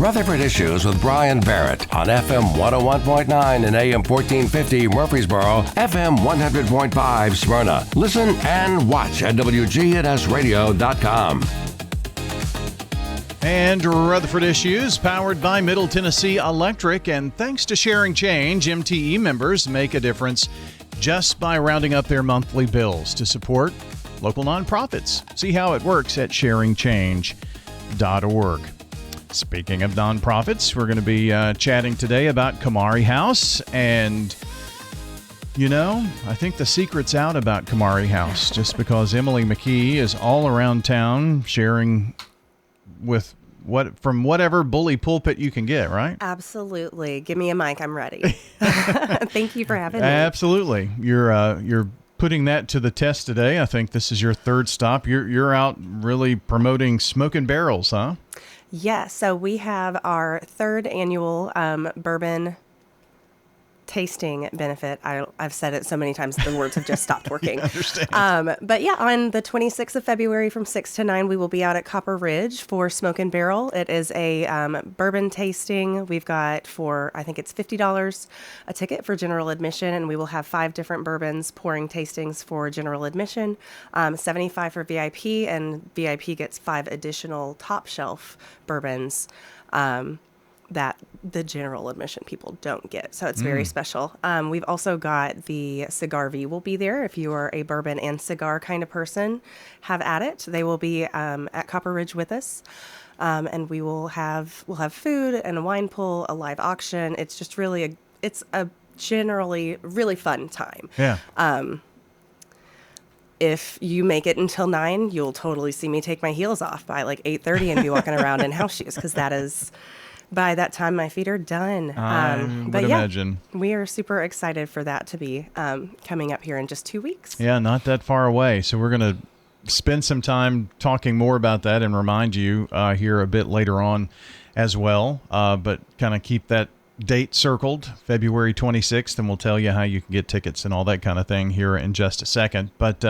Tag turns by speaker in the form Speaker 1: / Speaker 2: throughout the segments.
Speaker 1: Rutherford Issues with Bryan Barrett on FM 101.9 and AM 1450 Murfreesboro, FM 100.5 Smyrna. Listen and watch at WGNSradio.com.
Speaker 2: And Rutherford Issues, powered by Middle Tennessee Electric. And thanks to Sharing Change, MTE members make a difference just by rounding up their monthly bills to support local nonprofits. See how it works at sharingchange.org. Speaking of nonprofits, we're going to be chatting today about Kymari House. And, you know, I think the secret's out about Kymari House just because Emily McKee is all around town sharing with from whatever bully pulpit you can get, right?
Speaker 3: Absolutely. Give me a mic. I'm ready. Thank you for having me.
Speaker 2: Absolutely. You're putting that to the test today. I think this is your third stop. You're out really promoting Smoking Barrels, huh?
Speaker 3: Yes. So we have our third annual bourbon tasting benefit. I've said it so many times the words have just stopped working.
Speaker 2: I understand.
Speaker 3: But yeah, on the 26th of February from 6 to 9, we will be out at Copper Ridge for Smokin' Barrel. It is a bourbon tasting. We've got I think it's $50 a ticket for general admission, and we will have 5 different bourbons pouring tastings for general admission, $75 for VIP, and VIP gets 5 additional top shelf bourbons that the general admission people don't get. So it's very special. We've also got the Cigar V will be there. If you are a bourbon and cigar kind of person, have at it. They will be at Copper Ridge with us. And we'll have food and a wine pull, a live auction. It's just really it's a generally really fun time.
Speaker 2: Yeah.
Speaker 3: If you make it until 9, you'll totally see me take my heels off by like 8:30 and be walking around in house shoes, because that is, by that time, my feet are done.
Speaker 2: I would imagine.
Speaker 3: We are super excited for that to be coming up here in just 2 weeks.
Speaker 2: Yeah, not that far away. So we're going to spend some time talking more about that and remind you here a bit later on as well. But kind of keep that date circled, February 26th, and we'll tell you how you can get tickets and all that kind of thing here in just a second. But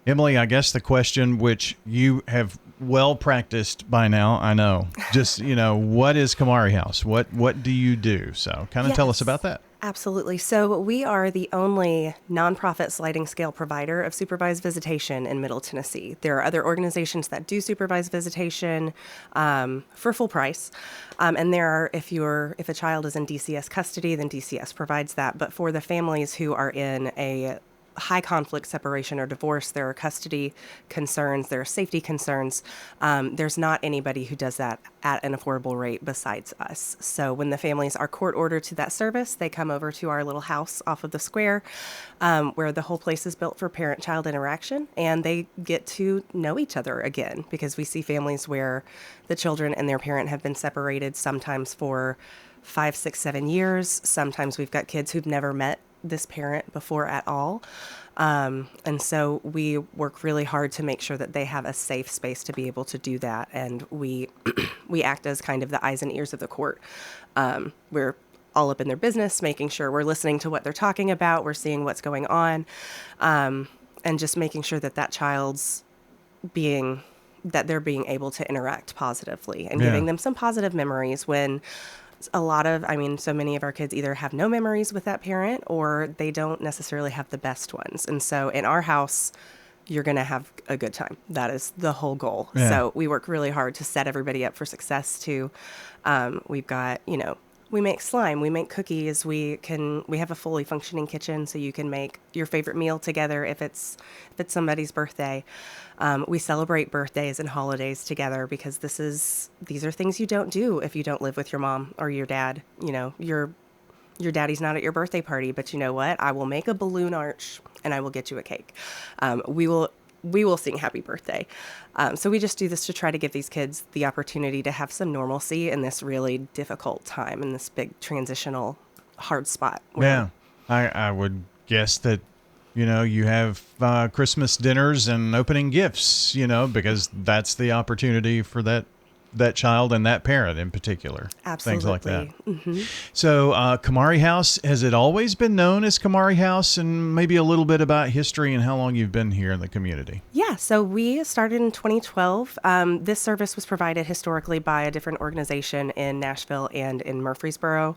Speaker 2: Emily, I guess the question, which you have well practiced by now, I know, just, what is Kymari House? What do you do? So kind of tell us about that.
Speaker 3: Absolutely. So we are the only nonprofit sliding scale provider of supervised visitation in Middle Tennessee. There are other organizations that do supervised visitation for full price. And there are, if a child is in DCS custody, then DCS provides that. But for the families who are in a high conflict separation or divorce, there are custody concerns, there are safety concerns. There's not anybody who does that at an affordable rate besides us. So when the families are court ordered to that service, they come over to our little house off of the square, where the whole place is built for parent-child interaction, and they get to know each other again, because we see families where the children and their parent have been separated sometimes for 5, 6, 7 years. Sometimes we've got kids who've never met this parent before at all. And so we work really hard to make sure that they have a safe space to be able to do that. And we act as kind of the eyes and ears of the court. We're all up in their business, making sure we're listening to what they're talking about. We're seeing what's going on. And just making sure that child's that they're being able to interact positively and giving them some positive memories when so many of our kids either have no memories with that parent or they don't necessarily have the best ones. And so in our house, you're going to have a good time. That is the whole goal.
Speaker 2: Yeah.
Speaker 3: So we work really hard to set everybody up for success too. We've got, we make slime, we make cookies, we have a fully functioning kitchen, so you can make your favorite meal together if it's somebody's birthday. We celebrate birthdays and holidays together, because these are things you don't do if you don't live with your mom or your dad. Your daddy's not at your birthday party, but you know what? I will make a balloon arch and I will get you a cake. We will sing happy birthday. So we just do this to try to give these kids the opportunity to have some normalcy in this really difficult time, in this big transitional hard spot.
Speaker 2: Yeah, I would guess that, you have Christmas dinners and opening gifts, because that's the opportunity for that that child and that parent in particular.
Speaker 3: Absolutely.
Speaker 2: Things like that.
Speaker 3: Mm-hmm.
Speaker 2: So Kymari House, has it always been known as Kymari House? And maybe a little bit about history and how long you've been here in the community.
Speaker 3: Yeah, so we started in 2012. This service was provided historically by a different organization in Nashville and in Murfreesboro.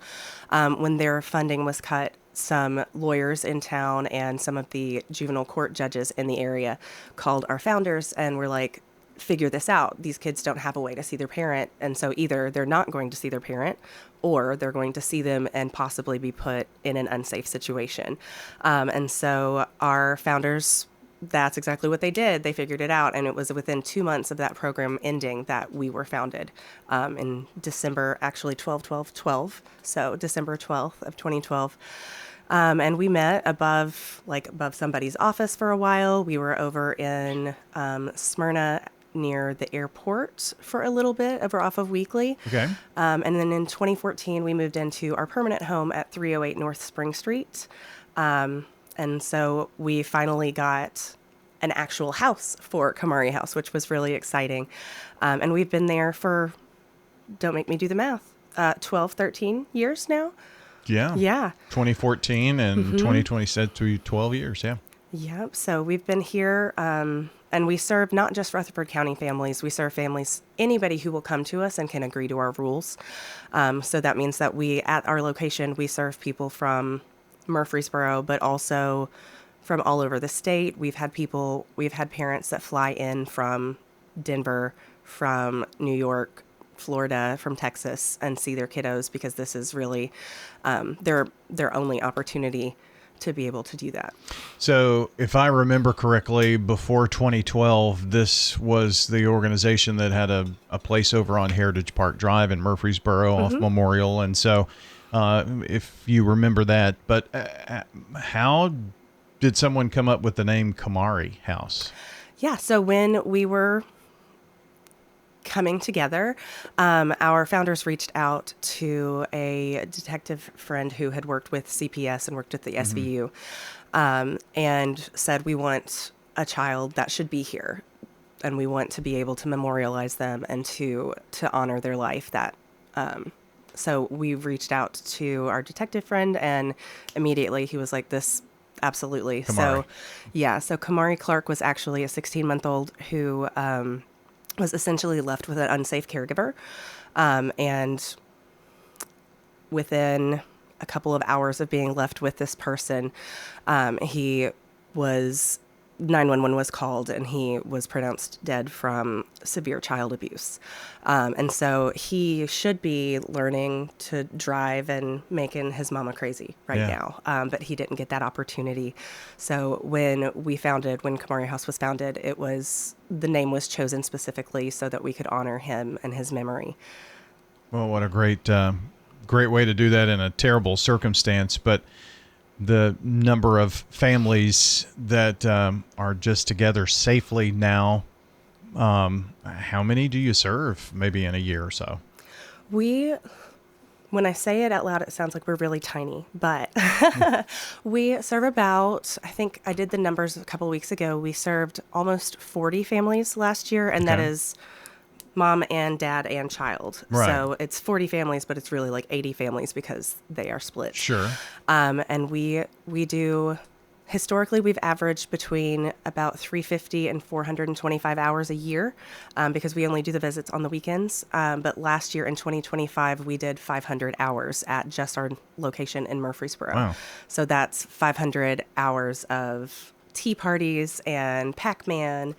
Speaker 3: When their funding was cut, some lawyers in town and some of the juvenile court judges in the area called our founders and were like, figure this out. These kids don't have a way to see their parent. And so either they're not going to see their parent or they're going to see them and possibly be put in an unsafe situation. And so our founders, that's exactly what they did. They figured it out. And it was within 2 months of that program ending that we were founded in December, actually 12/12/12. So December 12th of 2012. And we met above somebody's office for a while. We were over in Smyrna near the airport for a little bit over off of Weekly.
Speaker 2: Okay.
Speaker 3: And then in 2014, we moved into our permanent home at 308 North Spring Street. And so we finally got an actual house for Kymari House, which was really exciting. And we've been there for, don't make me do the math, 12, 13 years now.
Speaker 2: Yeah. 2014 and 2020 said to 12 years. Yeah.
Speaker 3: Yep. So we've been here, and we serve not just Rutherford County families. We serve families, anybody who will come to us and can agree to our rules. So that means that at our location, we serve people from Murfreesboro, but also from all over the state. We've had parents that fly in from Denver, from New York, Florida, from Texas, and see their kiddos because this is really their only opportunity to be able to do that.
Speaker 2: So if I remember correctly, before 2012, this was the organization that had a place over on Heritage Park Drive in Murfreesboro off Memorial. And so if you remember that, but how did someone come up with the name Kymari House? Yeah,
Speaker 3: so when we were coming together, our founders reached out to a detective friend who had worked with CPS and worked at the SVU, and said, we want a child that should be here, and we want to be able to memorialize them and to honor their life. So we reached out to our detective friend, and immediately he was like, this, absolutely.
Speaker 2: Kymari.
Speaker 3: So Kymari Clark was actually a 16-month-old who was essentially left with an unsafe caregiver. And within a couple of hours of being left with this person, 911 was called, and he was pronounced dead from severe child abuse. And so he should be learning to drive and making his mama crazy now. But he didn't get that opportunity. So when Kymari House was founded, the name was chosen specifically so that we could honor him and his memory.
Speaker 2: Well, what a great way to do that in a terrible circumstance. But the number of families that are just together safely now, how many do you serve maybe in a year or so?
Speaker 3: When I say it out loud, it sounds like we're really tiny, but we serve about, I think I did the numbers a couple of weeks ago, we served almost 40 families last year, and that is mom and dad and child.
Speaker 2: Right.
Speaker 3: So it's 40 families, but it's really like 80 families because they are split.
Speaker 2: Sure.
Speaker 3: And we do, historically, we've averaged between about 350 and 425 hours a year because we only do the visits on the weekends. But last year in 2025, we did 500 hours at just our location in Murfreesboro.
Speaker 2: Wow.
Speaker 3: So that's 500 hours of tea parties and Pac-Man,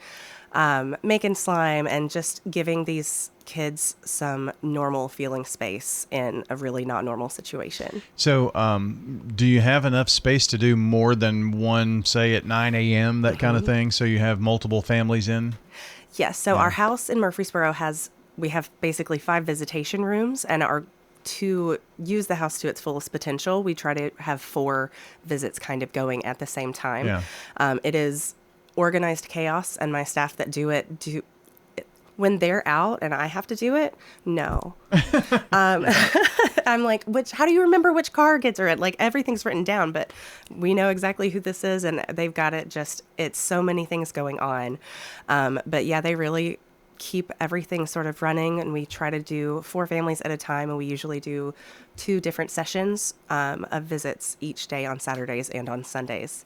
Speaker 3: making slime, and just giving these kids some normal feeling space in a really not normal situation.
Speaker 2: So do you have enough space to do more than one, say at 9 a.m., that kind of thing, so you have multiple families in?
Speaker 3: Yes. So our house in Murfreesboro we have basically 5 visitation rooms, and to use the house to its fullest potential, we try to have 4 visits kind of going at the same time.
Speaker 2: Yeah.
Speaker 3: It is organized chaos, and my staff that do it when they're out and I have to do it. No. I'm like, how do you remember which car kids are in? Like, everything's written down, but we know exactly who this is, and they've got it it's so many things going on. But yeah, they really keep everything sort of running, and we try to do 4 families at a time, and we usually do 2 different sessions of visits each day on Saturdays and on Sundays.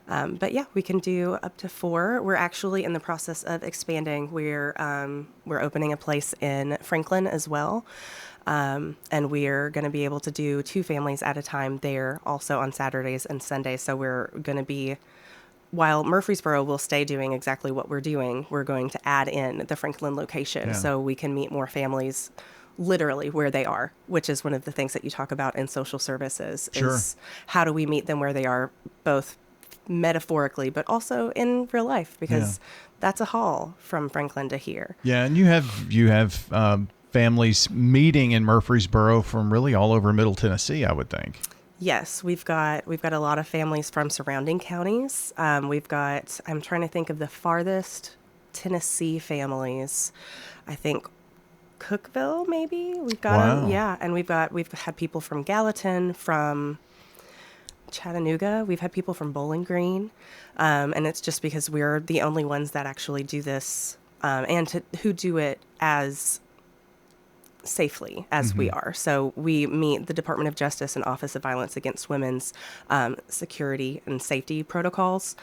Speaker 3: But yeah, we can do up to 4. We're actually in the process of expanding. We're opening a place in Franklin as well. And we're going to be able to do 2 families at a time there also on Saturdays and Sundays. So we're going to be, while Murfreesboro will stay doing exactly what we're doing, we're going to add in the Franklin location so we can meet more families literally where they are, which is one of the things that you talk about in social services is how do we meet them where they are, both metaphorically, but also in real life, because that's a haul from Franklin to here. Yeah.
Speaker 2: And you have families meeting in Murfreesboro from really all over Middle Tennessee, I would think.
Speaker 3: Yes, we've got a lot of families from surrounding counties. I'm trying to think of the farthest Tennessee families. I think Cookeville, maybe. We've got and we've had people from Gallatin, from Chattanooga. We've had people from Bowling Green, and it's just because we're the only ones that actually do this, who do it as safely as we are. So we meet the Department of Justice and Office of Violence Against Women's security and safety protocols.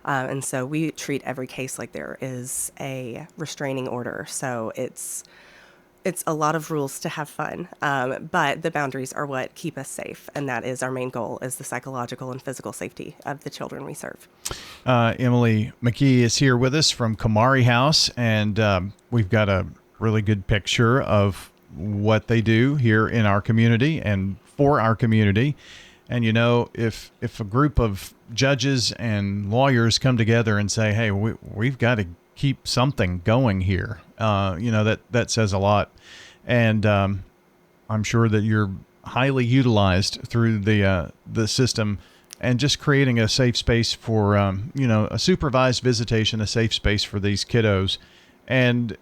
Speaker 3: And so we treat every case like there is a restraining order. So it's a lot of rules to have fun, but the boundaries are what keep us safe. And that is our main goal, is the psychological and physical safety of the children we serve.
Speaker 2: Emily McKee is here with us from Kymari House, and we've got a really good picture of what they do here in our community and for our community. And, if a group of judges and lawyers come together and say, hey, we've got to keep something going here, that says a lot. And I'm sure that you're highly utilized through the system, and just creating a safe space for, a supervised visitation, a safe space for these kiddos. And,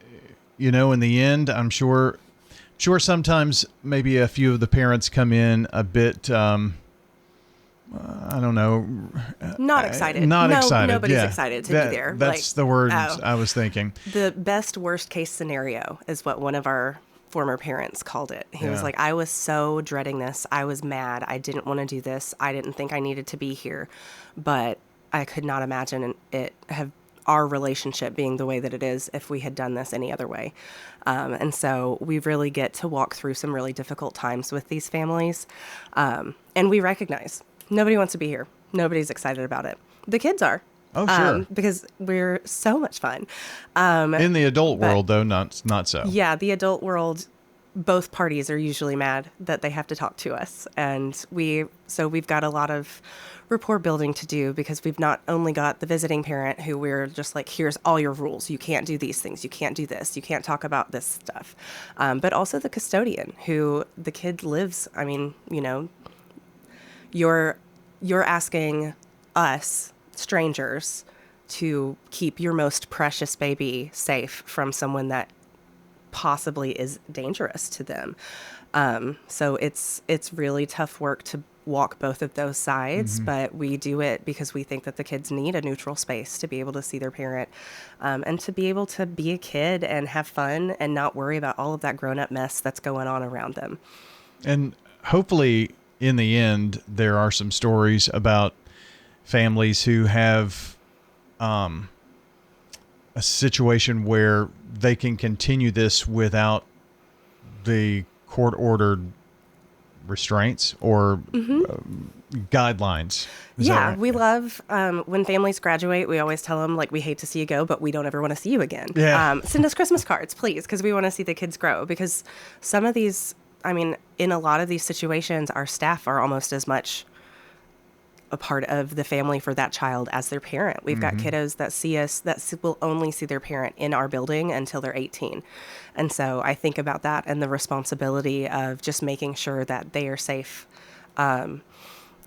Speaker 2: in the end, I'm sure sometimes maybe a few of the parents come in a bit, I don't know.
Speaker 3: Not excited. Nobody's excited to be there.
Speaker 2: That's the word I was thinking.
Speaker 3: The best worst case scenario is what one of our former parents called it. He was like, I was so dreading this. I was mad. I didn't want to do this. I didn't think I needed to be here, but I could not imagine our relationship being the way that it is if we had done this any other way. And so we really get to walk through some really difficult times with these families. And we recognize nobody wants to be here. Nobody's excited about it. The kids are.
Speaker 2: Oh, sure.
Speaker 3: Because we're so much fun.
Speaker 2: In the adult world, though, not so.
Speaker 3: Yeah, the adult world, both parties are usually mad that they have to talk to us. And we've got a lot of rapport building to do, because we've not only got the visiting parent who we're just like, here's all your rules. You can't do these things. You can't do this. You can't talk about this stuff. But also the custodian who the kid lives. I mean, you're asking us, strangers, to keep your most precious baby safe from someone that possibly is dangerous to them. So it's really tough work to walk both of those sides, but we do it because we think that the kids need a neutral space to be able to see their parent, and to be able to be a kid and have fun and not worry about all of that grown-up mess that's going on around them.
Speaker 2: And hopefully, in the end, there are some stories about families who have a situation where they can continue this without the court-ordered restraints or guidelines.
Speaker 3: We love when families graduate, we always tell them, like, we hate to see you go, but we don't ever want to see you again. Send us Christmas cards, please, because we want to see the kids grow. Because some of these, in a lot of these situations, our staff are almost as much a part of the family for that child as their parent. We've got kiddos that see us, that will only see their parent in our building until they're 18. And so I think about that and the responsibility of just making sure that they are safe, and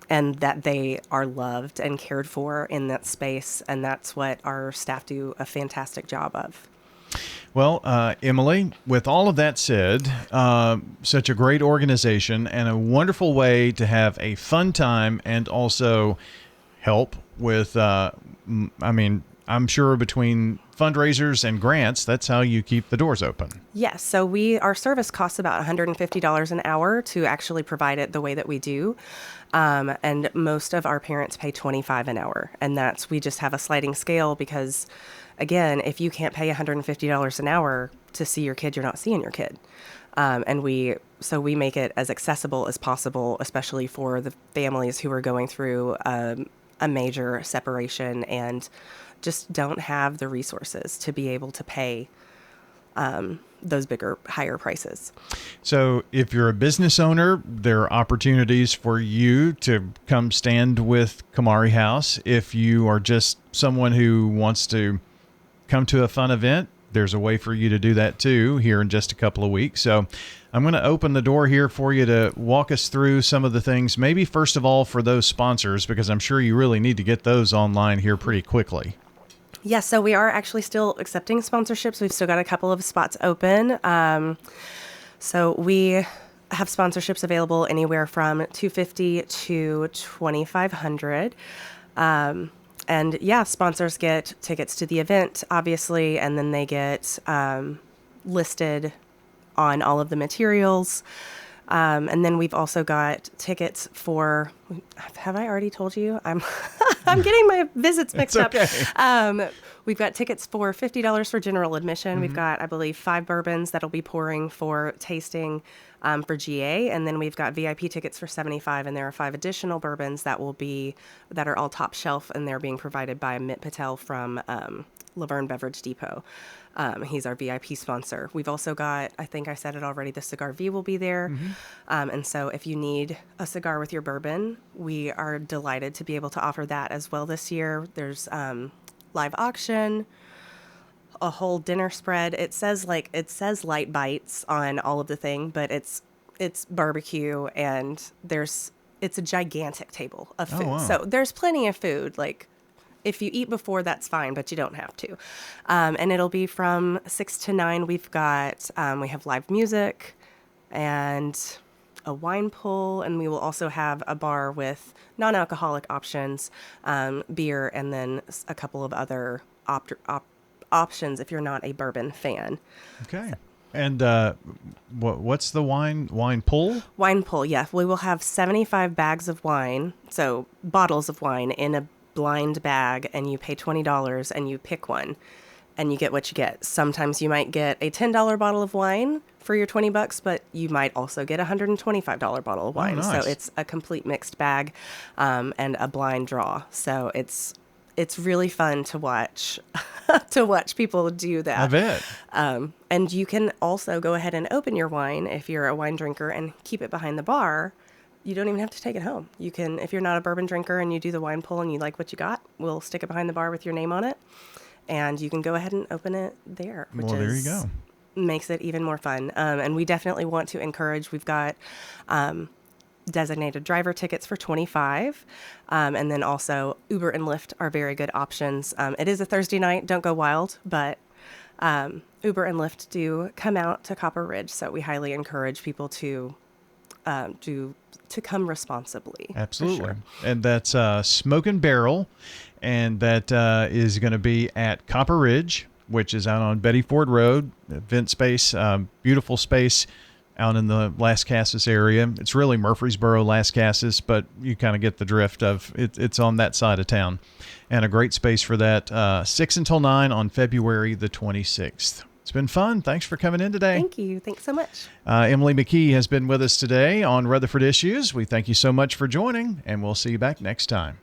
Speaker 3: that they are loved and cared for in that space. And that's what our staff do a fantastic job of.
Speaker 2: Well, Emily, with all of that said, such a great organization and a wonderful way to have a fun time and also help with, I'm sure between fundraisers and grants, that's how you keep the doors open.
Speaker 3: Yes. So our service costs about $150 an hour to actually provide it the way that we do. And most of our parents pay $25 an hour. And we just have a sliding scale because, again, if you can't pay $150 an hour to see your kid, you're not seeing your kid. And we make it as accessible as possible, especially for the families who are going through a major separation and just don't have the resources to be able to pay those higher prices.
Speaker 2: So if you're a business owner, there are opportunities for you to come stand with Kymari House. If you are just someone who wants to come to a fun event, there's a way for you to do that too here in just a couple of weeks. So I'm going to open the door here for you to walk us through some of the things, maybe first of all for those sponsors, because I'm sure you really need to get those online here pretty quickly.
Speaker 3: Yes, so we are actually still accepting sponsorships. We've still got a couple of spots open. So we have sponsorships available anywhere from $250 to $2,500. And yeah, sponsors get tickets to the event, obviously, and then they get listed on all of the materials. And then we've also got tickets for, have I already told you? I'm getting my visits mixed up. We've got tickets for $50 for general admission. Mm-hmm. We've got, I believe, 5 bourbons that'll be pouring for tasting for GA. And then we've got VIP tickets for $75. And there are 5 additional bourbons that are all top shelf, and they're being provided by Amit Patel from Laverne Beverage Depot. He's our VIP sponsor. We've also got, I think I said it already, the Cigar V will be there. Mm-hmm. And so if you need a cigar with your bourbon, we are delighted to be able to offer that as well this year. There's live auction, a whole dinner spread. It says light bites on all of the thing, but it's barbecue, and it's a gigantic table of food. Oh, wow. So there's plenty of food. Like, if you eat before, that's fine, but you don't have to. And it'll be from 6 to 9. We have live music and a wine pull, and we will also have a bar with non-alcoholic options, beer, and then a couple of other options if you're not a bourbon fan.
Speaker 2: Okay. And what's the wine pull?
Speaker 3: Wine pull, yeah. We will have 75 bags of wine, so bottles of wine in a blind bag, and you pay $20 and you pick one and you get what you get. Sometimes you might get a $10 bottle of wine for your $20, but you might also get a $125 bottle of wine. Oh, nice. So it's a complete mixed bag and a blind draw. So it's really fun to watch people do that. I bet. And you can also go ahead and open your wine if you're a wine drinker and keep it behind the bar. You don't even have to take it home. You can, if you're not a bourbon drinker and you do the wine pull and you like what you got, we'll stick it behind the bar with your name on it, and you can go ahead and open it there.
Speaker 2: There you go.
Speaker 3: Makes it even more fun. And we definitely want to encourage. We've got designated driver tickets for $25, and then also Uber and Lyft are very good options. It is a Thursday night. Don't go wild, but Uber and Lyft do come out to Copper Ridge, so we highly encourage people to come responsibly.
Speaker 2: Absolutely.
Speaker 3: Sure.
Speaker 2: And that's Smoke & Barrel, and that is going to be at Copper Ridge, which is out on Betty Ford Road, event space, beautiful space out in the Las Casas area. It's really Murfreesboro, Las Casas, but you kind of get the drift of it. It's on that side of town, and a great space for that. 6 until 9 on February the 26th. It's been fun. Thanks for coming in today.
Speaker 3: Thank you. Thanks so much.
Speaker 2: Emily McKee has been with us today on Rutherford Issues. We thank you so much for joining, and we'll see you back next time.